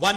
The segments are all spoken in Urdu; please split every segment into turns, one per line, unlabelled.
1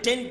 10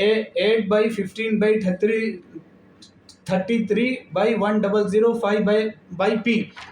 8/15/33/1005/P।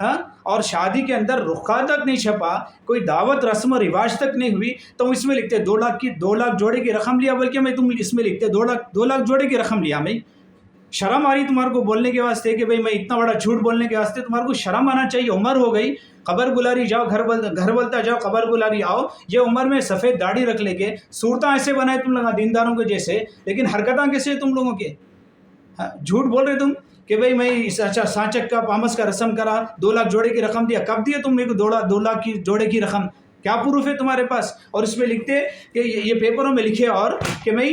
ہاں، اور شادی کے اندر رخا تک نہیں چھپا، کوئی دعوت رسم و رواج تک نہیں ہوئی، تو اس میں لکھتے 2 لاکھ جوڑے کی رقم لیا، بلکہ میں تم اس میں لکھتے 2 لاکھ جوڑے کی رقم لیا. میں شرم آ رہی تمہارے کو بولنے کے واسطے کہ بھئی میں اتنا بڑا جھوٹ بولنے کے واسطے تمہارے کو شرم آنا چاہیے. عمر ہو گئی، قبر بلاری جاؤ، گھر بولتا جاؤ، قبر بلاری آؤ. یہ عمر میں سفید داڑھی رکھ لے کے صورتیں ایسے بنائے تم لوگ دینداروں کے جیسے، لیکن حرکتیں کیسے تم لوگوں کے؟ جھوٹ بول رہے تم کہ بھئی میں اچھا سانچک کا پامس کا رسم کرا، 2 لاکھ جوڑے کی رقم دیا. کب دیا تم میرے کو 2 لاکھ کی جوڑے کی رقم؟ کیا پروف ہے تمہارے پاس؟ اور اس میں لکھتے کہ یہ پیپروں میں لکھے اور کہ میں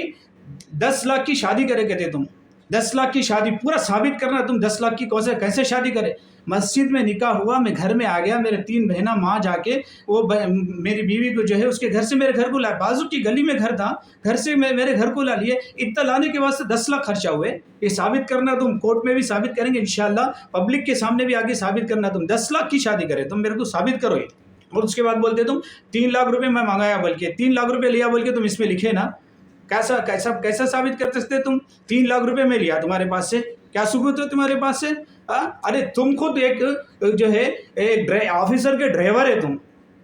10 لاکھ کی شادی کرے کہتے تم. 10 لاکھ کی شادی پورا ثابت کرنا تم 10 لاکھ کی کیسے شادی کرے. مسجد میں نکاح ہوا، میں گھر میں آ گیا، میرے 3 بہنیں ماں جا کے وہ میری بیوی کو جو ہے اس کے گھر سے میرے گھر کو لایا. بازو کی گلی میں گھر تھا، گھر سے میرے گھر کو لا لیے. اتنا لانے کے واسطے 10 لاکھ خرچہ ہوئے. یہ ثابت کرنا تم کورٹ میں بھی ثابت کریں گے انشاءاللہ، پبلک کے سامنے بھی آگے ثابت کرنا تم 10 لاکھ کی شادی کرے. تم میرے کو ثابت کرو یہ. اور اس کے بعد بولتے تم 3 لاکھ روپے میں منگایا، بلکہ 3 لاکھ روپے لیا بلکہ تم اس میں لکھے نا. کیسا ثابت کر سکتے تم؟ 3 لاکھ روپے میں لیا تمہارے پاس سے، کیا ثبوت ہے تمہارے پاس سے؟ ارے تم خود ایک جو ہے ایک آفیسر کے ڈرائیور ہے. تم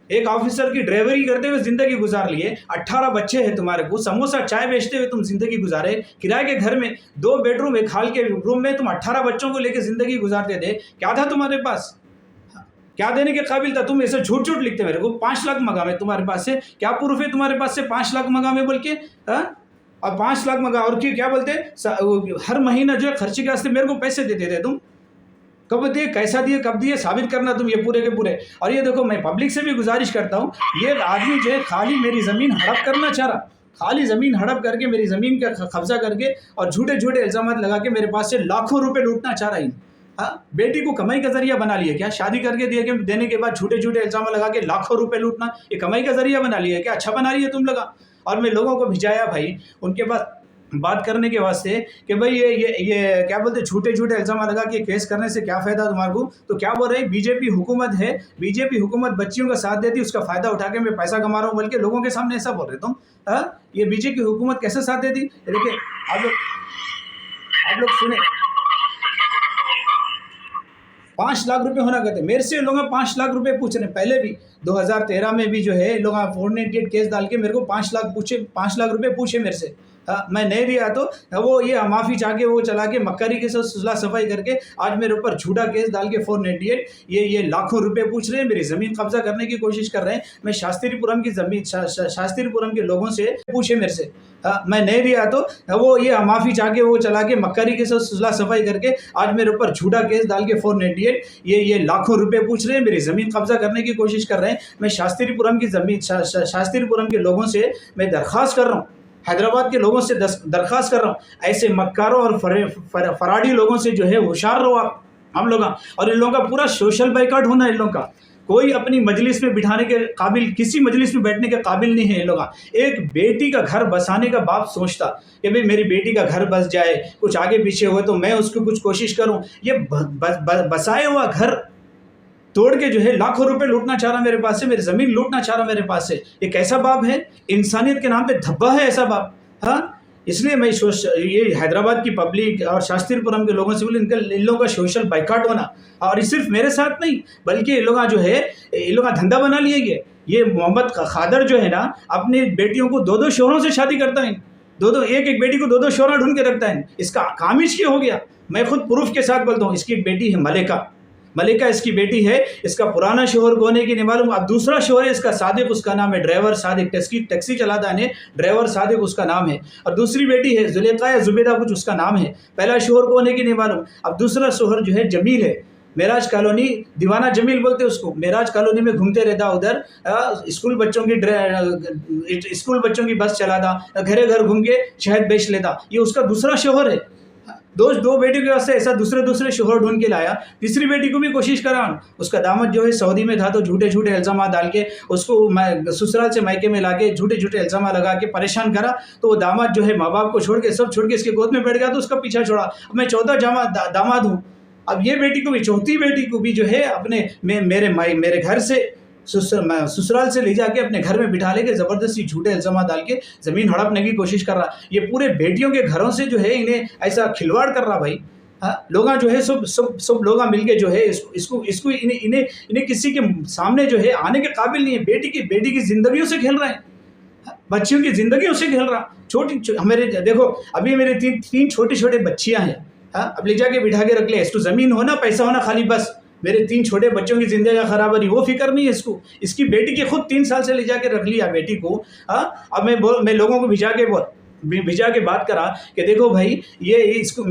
ایک آفیسر کی ڈرائیوری کرتے ہوئے زندگی گزار لیے. 18 بچے ہیں تمہارے کو، سموسہ چائے بیچتے ہوئے تم زندگی گزارے. کرائے کے گھر میں 2 بیڈ روم، ایک ہال کے روم میں تم 18 بچوں کو لے کے زندگی گزارتے تھے. کیا تھا تمہارے پاس؟ کیا دینے کے قابل تھا؟ تم ایسے جھوٹ لکھتے میرے کو. 5 لاکھ منگا میں تمہارے پاس سے. کیا پروف ہے تمہارے پاس سے 5 لاکھ منگا میں بول کے؟ اور 5 لاکھ منگا اور کیا بولتے ہر مہینہ جو ہے خرچے کے واسطے میرے کو پیسے دیتے تھے تم. کب دیے، کیسا دیے، کب دیے، ثابت کرنا تم یہ پورے کے پورے. اور یہ دیکھو، میں پبلک سے بھی گزارش کرتا ہوں، یہ آدمی جو ہے خالی میری زمین ہڑپ کرنا چاہ رہا، خالی زمین ہڑپ کر کے میری زمین کا قبضہ کر کے اور جھوٹے الزامات لگا کے میرے پاس سے لاکھوں روپے لوٹنا چاہ رہا ہے. بیٹی کو کمائی کا ذریعہ بنا لیا کیا؟ شادی کر کے دینے کے بعد جھوٹے الزام لگا کے لاکھوں روپے لوٹنا یہ کمائی کا ذریعہ بنا لیا کیا؟ اچھا بنا رہی ہے تم لگا. اور میں لوگوں کو بھیجایا بھائی ان کے پاس بات کرنے کے واسطے کہ بھائی یہ کیا بولتے جھوٹے الزام لگا کے کیس کرنے سے کیا فائدہ تمہارے کو؟ تو کیا بول رہے ہیں بی جے پی حکومت ہے، بی جے پی حکومت بچیوں کا ساتھ دیتی، اس کا فائدہ اٹھا کے میں پیسہ کما رہا ہوں، بلکہ لوگوں کے سامنے ایسا بول رہے تم. یہ بی جے پی حکومت کیسے ساتھ دیتی؟ دیکھیں آپ لوگ سنیں. 5 لاکھ روپے ہونا کہتے ہیں میرے سے لوگ 5 لاکھ روپے پوچھ رہے ہیں. پہلے بھی 2013 میں بھی جو ہے لوگ 498 کیس ڈال کے میرے کو 5 لاکھ روپے پوچھے میرے سے. میں نہیں دیا تو وہ یہ معافی چاہ کے وہ چلا کے مکاری کے ساتھ صلح صفائی کر کے آج میرے اوپر جھوٹا کیس ڈال کے 498 یہ لاکھوں روپے پوچھ رہے ہیں، میری زمین قبضہ کرنے کی کوشش کر رہے ہیں. میں شاستری پورم کی زمین شاستری پورم کے لوگوں سے پوچھے میرے سے، میں نہیں دیا تو وہ یہ معافی چاہ کے وہ چلا کے مکاری کے ساتھ صلح صفائی کر کے آج میرے اوپر جھوٹا کیس ڈال کے 498 یہ لاکھوں روپے پوچھ رہے ہیں، میری زمین قبضہ کرنے کی کوشش کر رہے ہیں. میں شاستری پورم کی زمین شاستری پورم کے لوگوں سے میں درخواست کر رہا ہوں، حیدرآباد کے لوگوں سے درخواست کر رہا ہوں، ایسے مکاروں اور فراڈی لوگوں سے جو ہے ہوشیار رہو آپ ہم لوگ. اور ان لوگوں کا پورا سوشل بائیکاٹ ہونا ہے. ان لوگوں کا کوئی اپنی مجلس میں بٹھانے کے قابل، کسی مجلس میں بیٹھنے کے قابل نہیں ہے. ان لوگ ایک بیٹی کا گھر بسانے کا باپ سوچتا کہ بھئی میری بیٹی کا گھر بس جائے، کچھ آگے پیچھے ہوئے تو میں اس کو کچھ کوشش کروں. یہ بسائے ہوا گھر توڑ کے جو ہے لاکھوں روپے لوٹنا چاہ رہا میرے پاس سے، میری زمین لوٹنا چاہ رہا میرے پاس سے. یہ کیسا باپ ہے؟ انسانیت کے نام پہ دھبا ہے ایسا باپ. اس لیے میں یہ حیدرآباد کی پبلک اور شاستری پورم کے لوگوں سے بولے ان لوگوں کا سوشل بائیکاٹ ہونا. اور یہ صرف میرے ساتھ نہیں بلکہ یہ لوگ جو ہے یہ لوگ دھندا بنا لیے. یہ محمد خادر جو ہے نا اپنی بیٹیوں کو 2 شوہروں سے شادی کرتا ہے، ایک بیٹی کو 2 شوہر ڈھونڈ کے رکھتا ہے. اس کا کامش کیا ہو گیا؟ میں خود پروف کے ساتھ بولتا ہوں. اس کی بیٹی ہے ملکہ اس کی بیٹی ہے. اس کا پرانا شوہر کون ہے کہ نہیں معلوم. اب دوسرا شوہر ہے اس کا صادق، اس کا نام ہے ڈرائیور صادق، ٹیکسی چلاتا ہے ڈرائیور صادق اس کا نام ہے. اور دوسری بیٹی ہے زلیخا یا زبیدہ کچھ اس کا نام ہے. پہلا شوہر کون ہے کہ نہیں معلوم. اب دوسرا شوہر جو ہے جمیل ہے، معراج کالونی، دیوانہ جمیل بولتے اس کو. معراج کالونی میں گھومتے رہتا، ادھر اسکول بچوں کی بس چلاتا، گھر گھوم کے شہد بیچ لیتا. یہ اس کا دوسرا شوہر ہے. 2 بیٹی کے واسطے ایسا دوسرے شوہر ڈھونڈ کے لایا. تیسری بیٹی کو بھی کوشش کرا. اس کا داماد جو ہے سعودی میں تھا تو جھوٹے الزامات ڈال کے اس کو سسرال سے مائکے میں لا کے جھوٹے الزامات لگا کے پریشان کرا. تو وہ داماد جو ہے ماں باپ کو چھوڑ کے سب چھوڑ کے اس کے گود میں بیٹھ گیا تو اس کا پیچھا چھوڑا. اب میں 14 داماد ہوں. اب یہ بیٹی کو بھی، چوتھی بیٹی کو بھی جو ہے اپنے میرے گھر سے سسرال سے لے جا کے اپنے گھر میں بٹھا لے کے زبردستی جھوٹے الزامات ڈال کے زمین ہڑپنے کی کوشش کر رہا. یہ پورے بیٹیوں کے گھروں سے جو ہے انہیں ایسا کھلواڑ کر رہا. بھائی ہاں لوگ جو ہے سب لوگ مل کے جو ہے اس کو انہیں کسی کے سامنے جو ہے آنے کے قابل نہیں ہے. بیٹی کی زندگیوں سے کھیل رہے ہیں, بچیوں کی زندگیوں سے کھیل رہا. میرے دیکھو ابھی میرے تین چھوٹے بچیاں ہیں. اب لے جا کے بٹھا کے رکھ لے, اس کو زمین ہونا پیسہ ہونا خالی بس. میرے 3 چھوٹے بچوں کی زندگی خراب ہو رہی, وہ فکر نہیں ہے اس کو. اس کی بیٹی کی خود 3 سال سے لے جا کے رکھ لیا بیٹی کو. اب میں لوگوں کو بھیجا کے بات کرا کہ دیکھو بھائی یہ اس کو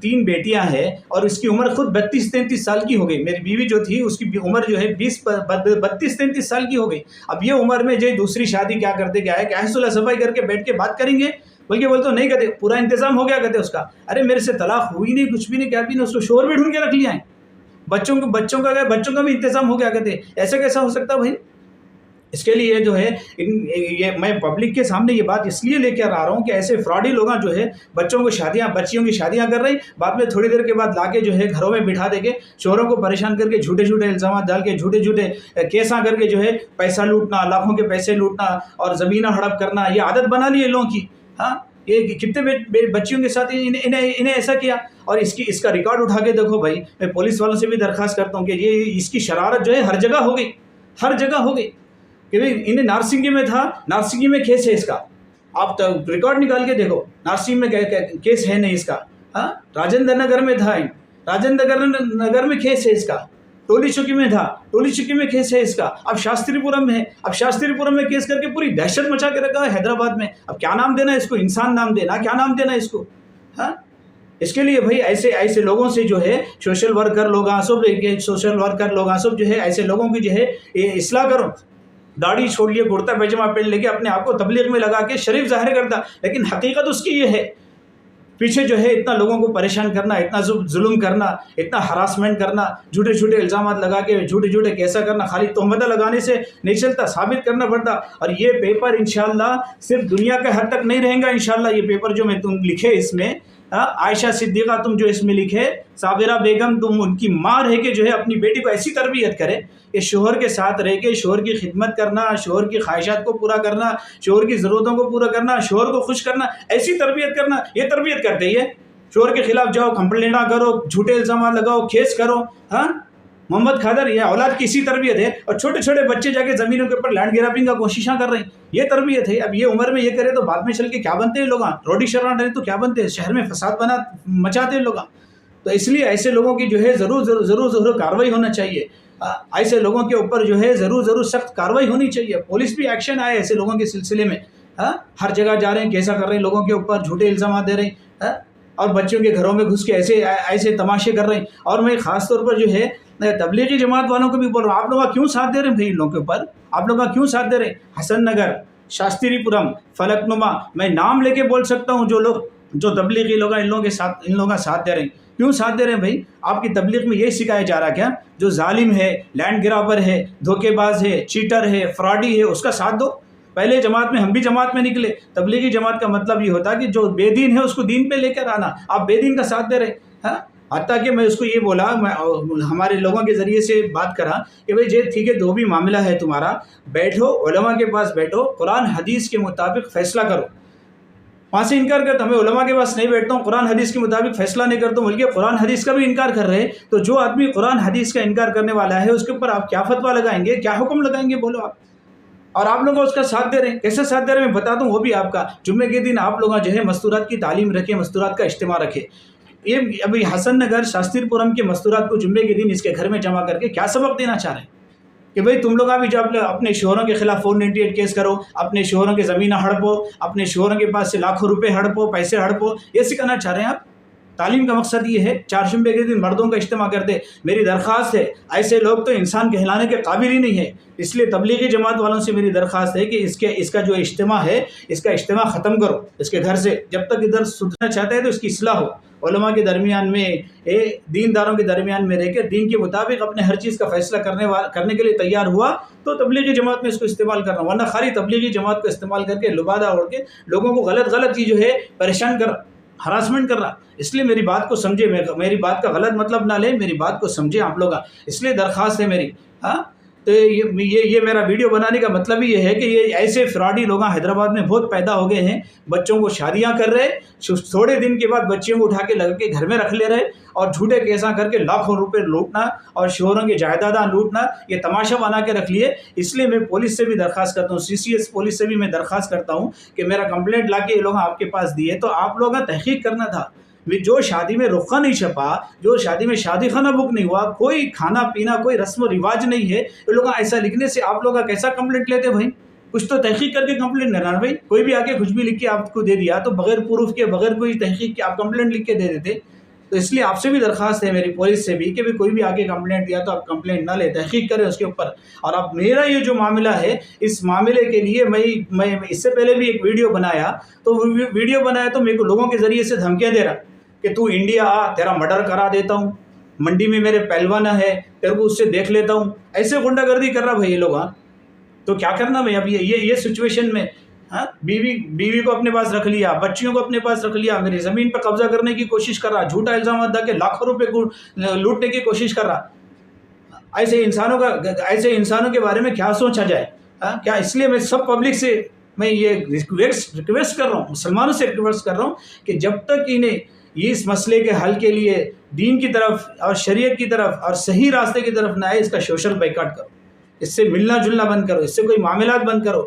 3 بیٹیاں ہیں اور اس کی عمر خود 32-33 سال کی ہو گئی. میری بیوی جو تھی اس کی عمر جو ہے 32-33 سال کی ہو گئی. اب یہ عمر میں جو دوسری شادی کیا کرتے کیا ہے کہ صلح صفائی کر کے بیٹھ کے بات کریں گے, بلکہ بولتے نہیں کہتے پورا انتظام ہو گیا کہتے اس کا. ارے میرے سے طلاق ہوئی نہیں, کچھ بھی نہیں, کیا بھی نہیں, اس کو شوہر بھی ڈھونڈ کے رکھ لیا ہے. بچوں کا بھی انتظام ہو گیا کہتے. ایسا کیسا ہو سکتا بھائی؟ اس کے لیے جو ہے یہ میں پبلک کے سامنے یہ بات اس لیے لے کے آ رہا ہوں کہ ایسے فراڈی لوگ جو ہے بچیوں کی شادیاں کر رہے ہیں, بعد میں تھوڑی دیر کے بعد لا کے جو ہے گھروں میں بٹھا دے کے شوہروں کو پریشان کر کے جھوٹے الزامات ڈال کے جھوٹے کیساں کر کے جو ہے پیسہ لوٹنا, لاکھوں کے پیسے لوٹنا اور زمینیں ہڑپ کرنا, یہ عادت بنا لی ہے لوگوں کی. یہ کتنے بچیوں کے ساتھ انہیں ایسا کیا. اور اس کا ریکارڈ اٹھا کے دیکھو بھائی. میں پولیس والوں سے بھی درخواست کرتا ہوں کہ یہ اس کی شرارت جو ہے ہر جگہ ہو گئی کہ بھائی انہیں نارسنگی میں تھا, نارسنگی میں کیس ہے اس کا. آپ ریکارڈ نکال کے دیکھو, نارسنگی میں کیس ہے نہیں اس کا. راجندر نگر میں تھا, راجندر نگر میں کیس ہے اس کا. ٹولی چکی میں تھا, ٹولی چکی میں کیس ہے اس کا. اب شاستری پورم میں ہے, اب شاستری پورم میں کیس کر کے پوری دہشت مچا کے رکھا ہے حیدرآباد میں. اب کیا نام دینا اس کو, انسان نام دینا, کیا نام دینا اس کو؟ اس کے لیے بھائی ایسے لوگوں سے جو ہے سوشل ورکر لوگ سب جو ہے ایسے لوگوں کی جو ہے اصلاح کرو. داڑھی چھوڑ لیے, کرتا پیجامہ پہن لے کے اپنے آپ کو تبلیغ میں لگا کے شریف ظاہر کرتا, لیکن حقیقت اس کی یہ ہے پیچھے جو ہے اتنا لوگوں کو پریشان کرنا, اتنا ظلم کرنا, اتنا ہراسمنٹ کرنا, جھوٹے الزامات لگا کے جھوٹے کیسا کرنا. خالی تہمتیں لگانے سے نہیں چلتا, ثابت کرنا پڑتا. اور یہ پیپر انشاءاللہ صرف دنیا کے حد تک نہیں رہیں گا انشاءاللہ. یہ پیپر جو میں تم لکھے اس میں, عائشہ صدیقہ تم جو اس میں لکھے, صابرہ بیگم تم ان کی ماں رہ کے جو ہے اپنی بیٹی کو ایسی تربیت کرے کہ شوہر کے ساتھ رہ کے شوہر کی خدمت کرنا, شوہر کی خواہشات کو پورا کرنا, شوہر کی ضرورتوں کو پورا کرنا, شوہر کو خوش کرنا, ایسی تربیت کرنا. یہ تربیت کرتے ہی ہے. شوہر کے خلاف جاؤ, کمپلینٹ کرو, جھوٹے الزامات لگاؤ, کیس کرو. محمد قادر یہ اولاد کی اسی تربیت ہے. اور چھوٹے بچے جا کے زمینوں کے اوپر لینڈ گرابنگ کا کوششاں کر رہے ہیں, یہ تربیت ہے. اب یہ عمر میں یہ کرے تو بعد میں چل کے کیا بنتے ہیں لوگ, روڈی شران رہے تو کیا بنتے ہیں, شہر میں فساد مچاتے ہیں لوگ. تو اس لیے ایسے لوگوں کی جو ہے ضرور کارروائی ہونا چاہیے. ایسے لوگوں کے اوپر جو ہے ضرور سخت کارروائی ہونی چاہیے. پولیس بھی ایکشن آئے ایسے لوگوں کے سلسلے میں. ہر جگہ جا رہے ہیں, کیسا کر رہے ہیں لوگوں کے اوپر, جھوٹے الزامات دے رہے ہیں اور بچوں کے گھروں میں گھس کے ایسے تماشے کر رہے ہیں. اور میں خاص طور پر جو ہے تبلیغی جماعت والوں کو بھی بول رہا ہوں, آپ لوگ کیوں ساتھ دے رہے ہیں بھائی ان لوگوں کے اوپر, آپ لوگ کیوں ساتھ دے رہے ہیں؟ حسن نگر, شاستری پورم, فلک نما, میں نام لے کے بول سکتا ہوں جو تبلیغی لوگ ان لوگوں کا ساتھ دے رہے ہیں. کیوں ساتھ دے رہے ہیں بھائی؟ آپ کی تبلیغ میں یہ سکھایا جا رہا ہے کیا جو ظالم ہے, لینڈ گرابر ہے, دھوکے باز ہے, چیٹر ہے, فراڈی ہے, اس کا ساتھ دو. پہلے جماعت میں ہم بھی جماعت میں نکلے. تبلیغی جماعت کا مطلب یہ ہوتا کہ جو بے دین ہے اس کو دین پہ لے کر آنا. آپ بے دین کا ساتھ دے رہے. حتیٰ کہ میں اس کو یہ بولا, میں ہمارے لوگوں کے ذریعے سے بات کرا کہ بھائی ٹھیک ہے جو بھی معاملہ ہے تمہارا, بیٹھو علماء کے پاس بیٹھو, قرآن حدیث کے مطابق فیصلہ کرو. وہاں سے انکار کرتا, میں علماء کے پاس نہیں بیٹھتا ہوں, قرآن حدیث کے مطابق فیصلہ نہیں کرتا ہوں, بلکہ قرآن حدیث کا بھی انکار کر رہے ہیں. تو جو آدمی قرآن حدیث کا انکار کرنے والا ہے اس کے اوپر آپ کیا فتویٰ لگائیں گے, کیا حکم لگائیں گے, بولو آپ. اور آپ لوگ اس کا ساتھ دے رہے ہیں. کیسے ساتھ دے رہے ہیں میں بتا دوں, وہ بھی آپ کا. جمعے کے دن آپ لوگ جو ہے مستورات کی تعلیم رکھیں, مستورات کا اجتماع رکھیں. یہ ابھی حسن نگر شاستری پورم کے مستورات کو جمعے کے دن اس کے گھر میں جمع کر کے کیا سبق دینا چاہ رہے ہیں کہ بھئی تم لوگ ابھی جو اپنے شوہروں کے خلاف 498 کیس کرو, اپنے شوہروں کے زمینیں ہڑپو, اپنے شوہروں کے پاس سے لاکھوں روپے ہڑپو, پیسے ہڑپو, یہ سکھانا چاہ رہے ہیں آپ. تعلیم کا مقصد یہ ہے. 4 جمعے کے دن مردوں کا اجتماع کرتے. میری درخواست ہے, ایسے لوگ تو انسان کہلانے کے قابل ہی نہیں ہے. اس لیے تبلیغی جماعت والوں سے میری درخواست ہے کہ اس کا جو اجتماع ہے, اس کا اجتماع ختم کرو اس کے گھر سے. جب تک ادھر سدھرنا چاہتا ہے تو اس کی اصلاح ہو. علماء کے درمیان میں, دینداروں کے درمیان میں رہ کے دین کے مطابق اپنے ہر چیز کا فیصلہ کرنے کے لیے تیار ہوا تو تبلیغی جماعت میں اس کو استعمال کرنا. ورنہ خالی تبلیغی جماعت کو استعمال کر کے لبادہ اوڑھ کے لوگوں کو غلط جو ہے پریشان کر, ہراسمنٹ کر رہا. اس لیے میری بات کو سمجھے, میری بات کا غلط مطلب نہ لیں, میری بات کو سمجھے آپ لوگ. اس لیے درخواست ہے میری, تو یہ میرا ویڈیو بنانے کا مطلب یہ ہے کہ یہ ایسے فراڈی لوگ حیدرآباد میں بہت پیدا ہو گئے ہیں. بچوں کو شادیاں کر رہے, تھوڑے دن کے بعد بچیوں کو اٹھا کے لگ کے گھر میں رکھ لے رہے اور جھوٹے کیساں کر کے لاکھوں روپے لوٹنا اور شوہروں کی جائیداداں لوٹنا, یہ تماشا بنا کے رکھ لیے. اس لیے میں پولیس سے بھی درخواست کرتا ہوں, CCS پولیس سے بھی میں درخواست کرتا ہوں کہ میرا کمپلینٹ لا کے یہ لوگ آپ کے پاس دیے تو آپ لوگوں کا تحقیق کرنا تھا. جو شادی میں رخہ نہیں چھپا, جو شادی میں شادی خانہ بک نہیں ہوا, کوئی کھانا پینا کوئی رسم و رواج نہیں ہے, یہ لوگ ایسا لکھنے سے آپ لوگ کیسا کمپلینٹ لیتے بھائی؟ کچھ تو تحقیق کر کے کمپلینٹ لینا نا بھائی. کوئی بھی آ کے کچھ بھی لکھ کے آپ کو دے دیا تو بغیر پروف کے بغیر کوئی تحقیق کے آپ کمپلینٹ لکھ کے دے دیتے. تو اس لیے آپ سے بھی درخواست ہے میری پولیس سے بھی کہ کوئی بھی آ کے کمپلینٹ دیا تو آپ کمپلینٹ نہ لیں, تحقیق کریں اس کے اوپر. اور اب میرا یہ جو معاملہ ہے اس معاملے کے لیے میں اس سے پہلے بھی ایک ویڈیو بنایا تو میرے کو لوگوں کے ذریعے سے دھمکیاں دے رہا کہ تو انڈیا آ, تیرا مرڈر کرا دیتا ہوں, منڈی میں میرے پہلوانا ہے, تیرے کو اس سے دیکھ لیتا ہوں. ایسے غنڈہ گردی کر رہا بھائی یہ لوگ. تو کیا کرنا بھائی اب یہ سچویشن میں؟ بیوی کو اپنے پاس رکھ لیا, بچیوں کو اپنے پاس رکھ لیا, میری زمین پہ قبضہ کرنے کی کوشش کر رہا, جھوٹا الزامات دا کے لاکھوں روپے کو لوٹنے کی کوشش کر رہا. ایسے انسانوں کے بارے میں کیا سوچا جائے کیا؟ اس لیے میں سب پبلک سے میں یہ ریکویسٹ کر رہا ہوں, مسلمانوں سے ریکویسٹ کر رہا ہوں کہ جب تک انہیں اس مسئلے کے حل کے لیے دین کی طرف اور شریعت کی طرف اور صحیح راستے کی طرف نہ آئے, اس کا سوشل بائیکاٹ کرو, اس سے ملنا جلنا بند کرو, اس سے کوئی معاملات بند کرو.